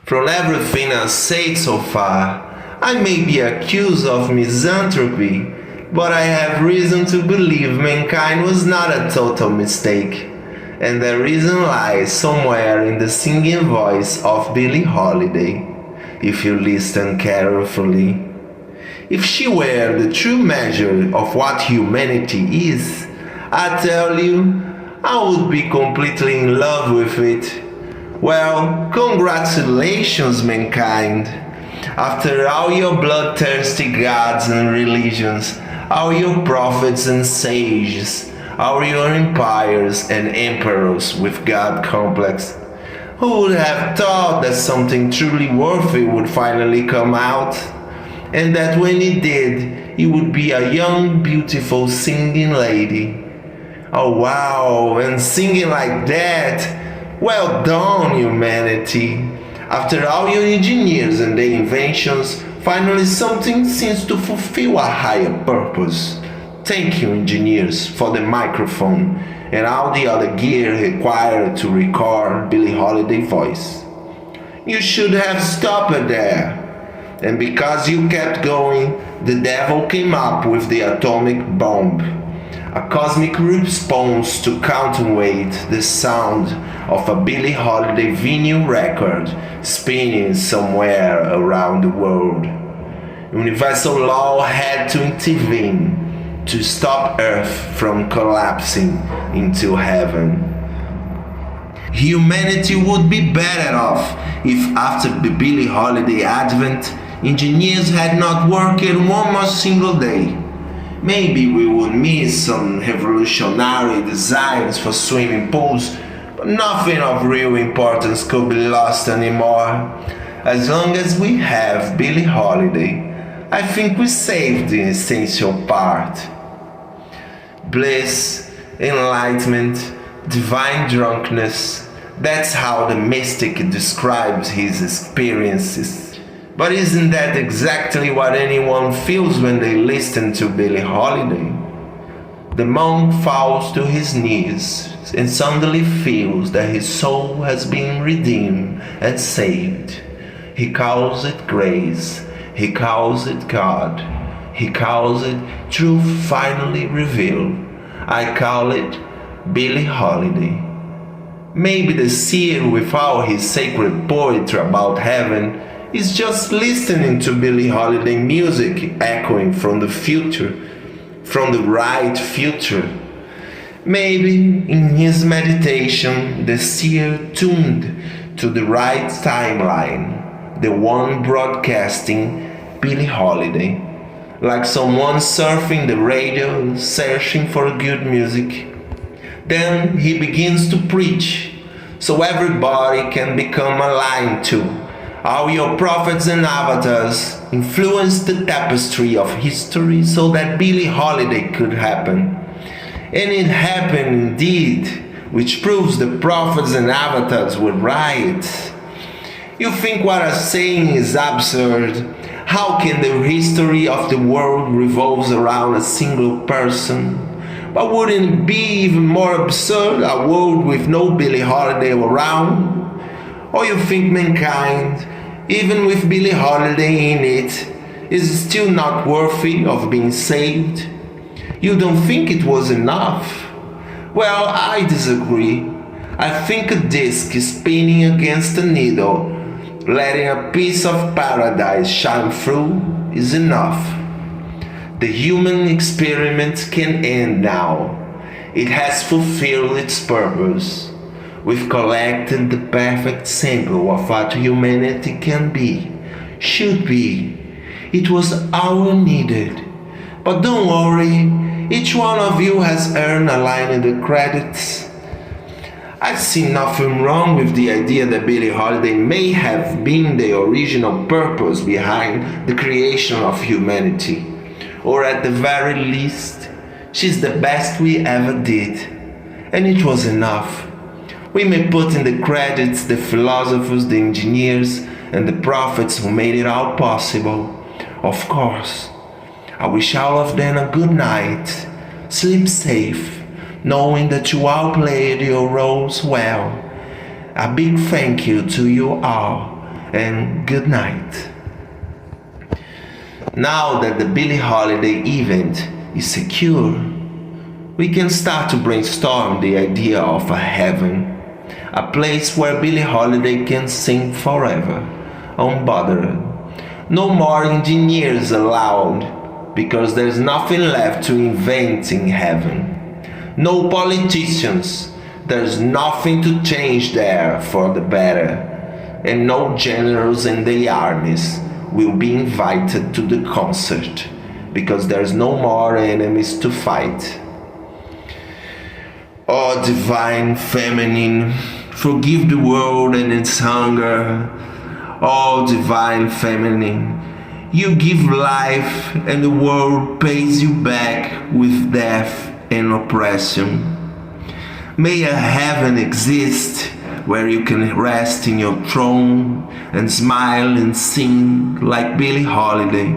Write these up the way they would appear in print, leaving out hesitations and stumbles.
From everything I've said so far, I may be accused of misanthropy, but I have reason to believe mankind was not a total mistake. And the reason lies somewhere in the singing voice of Billie Holiday, if you listen carefully. If she were the true measure of what humanity is, I tell you, I would be completely in love with it. Well, congratulations, mankind. After all your bloodthirsty gods and religions, all your prophets and sages, all your empires and emperors with God complex, who would have thought that something truly worthy would finally come out? And that when it did, it would be a young, beautiful singing lady. Oh wow, and singing like that! Well done, humanity! After all your engineers and their inventions, finally something seems to fulfill a higher purpose. Thank you, engineers, for the microphone and all the other gear required to record Billie Holiday's voice. You should have stopped there. And because you kept going, the devil came up with the atomic bomb. A cosmic response to counterweight the sound of a Billie Holiday vinyl record spinning somewhere around the world. Universal law had to intervene to stop Earth from collapsing into heaven. Humanity would be better off if after the Billie Holiday advent, engineers had not worked one more single day. Maybe we would miss some revolutionary designs for swimming pools, but nothing of real importance could be lost anymore. As long as we have Billie Holiday, I think we saved the essential part. Bliss, enlightenment, divine drunkenness, that's how the mystic describes his experiences. But isn't that exactly what anyone feels when they listen to Billie Holiday? The monk falls to his knees and suddenly feels that his soul has been redeemed and saved. He calls it grace, he calls it God, he calls it truth finally revealed. I call it Billie Holiday. Maybe the seer with all his sacred poetry about heaven is just listening to Billie Holiday music echoing from the future, from the right future. Maybe in his meditation the seer tuned to the right timeline, the one broadcasting Billie Holiday, like someone surfing the radio searching for good music. Then he begins to preach, so everybody can become aligned to. All your prophets and avatars influenced the tapestry of history so that Billie Holiday could happen. And it happened indeed, which proves the prophets and avatars were right. You think what I'm saying is absurd? How can the history of the world revolve around a single person? But wouldn't it be even more absurd, a world with no Billie Holiday around? Or you think mankind, even with Billie Holiday in it, is still not worthy of being saved? You don't think it was enough? Well, I disagree. I think a disc spinning against a needle, letting a piece of paradise shine through, is enough. The human experiment can end now. It has fulfilled its purpose. We've collected the perfect sample of what humanity can be, should be. It was all needed. But don't worry, each one of you has earned a line in the credits. I see nothing wrong with the idea that Billie Holiday may have been the original purpose behind the creation of humanity. Or at the very least, she's the best we ever did. And it was enough. We may put in the credits the philosophers, the engineers, and the prophets who made it all possible. Of course. I wish all of them a good night. Sleep safe, knowing that you all played your roles well. A big thank you to you all, and good night. Now that the Billie Holiday event is secure, we can start to brainstorm the idea of a heaven, a place where Billie Holiday can sing forever, unbothered. No more engineers allowed, because there's nothing left to invent in heaven. No politicians, there's nothing to change there for the better. And no generals and their armies will be invited to the concert, because there's no more enemies to fight. Oh, divine feminine, forgive the world and its hunger. Oh, divine feminine, you give life and the world pays you back with death and oppression. May a heaven exist where you can rest in your throne and smile and sing like Billie Holiday,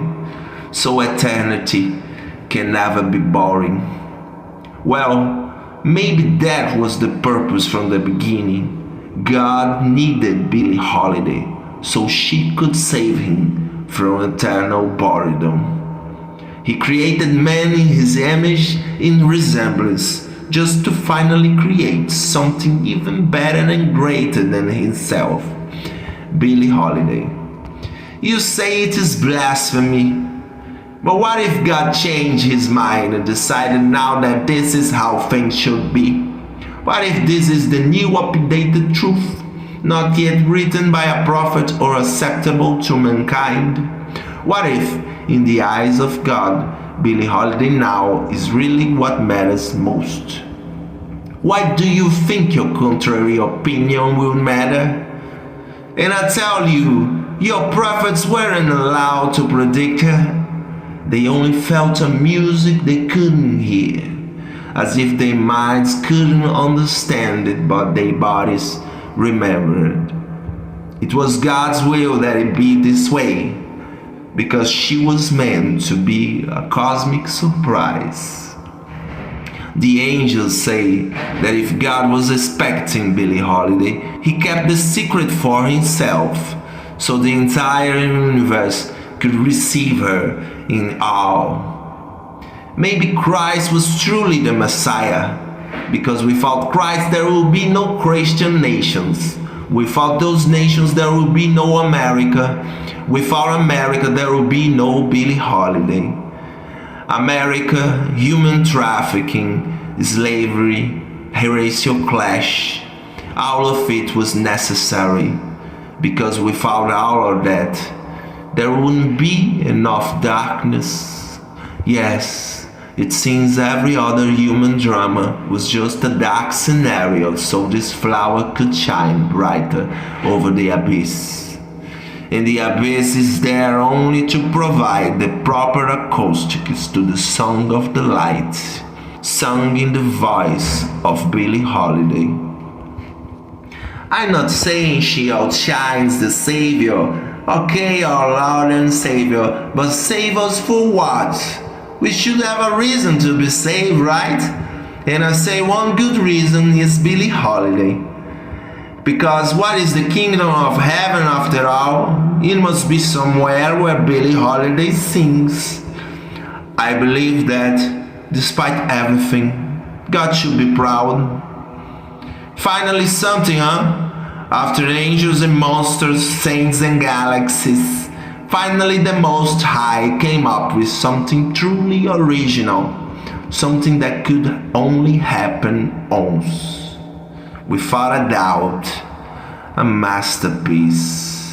so eternity can never be boring. Well, maybe that was the purpose from the beginning. God needed Billie Holiday so she could save him from eternal boredom. He created man in his image in resemblance, just to finally create something even better and greater than himself. Billie Holiday. You say it is blasphemy, but what if God changed his mind and decided now that this is how things should be? What if this is the new updated truth, not yet written by a prophet or acceptable to mankind? What if, in the eyes of God, Billie Holiday now is really what matters most? Why do you think your contrary opinion will matter? And I tell you, your prophets weren't allowed to predict her. They only felt a music they couldn't hear, as if their minds couldn't understand it, but their bodies remembered. It was God's will that it be this way, because she was meant to be a cosmic surprise. The angels say that if God was expecting Billie Holiday, he kept the secret for himself, so the entire universe could receive her in awe. Maybe Christ was truly the Messiah, because without Christ there will be no Christian nations. Without those nations there will be no America. Without America there will be no Billie Holiday. America, human trafficking, slavery, racial clash, all of it was necessary, because without all of that, there wouldn't be enough darkness. Yes, it seems every other human drama was just a dark scenario so this flower could shine brighter over the abyss. And the abyss is there only to provide the proper acoustics to the song of the light, sung in the voice of Billie Holiday. I'm not saying she outshines the Savior, okay, our Lord and Savior, but save us for what? We should have a reason to be saved, right? And I say one good reason is Billie Holiday. Because what is the kingdom of heaven after all? It must be somewhere where Billie Holiday sings. I believe that, despite everything, God should be proud. Finally something, huh? After angels and monsters, saints and galaxies, finally the Most High came up with something truly original, something that could only happen once. Without a doubt, a masterpiece.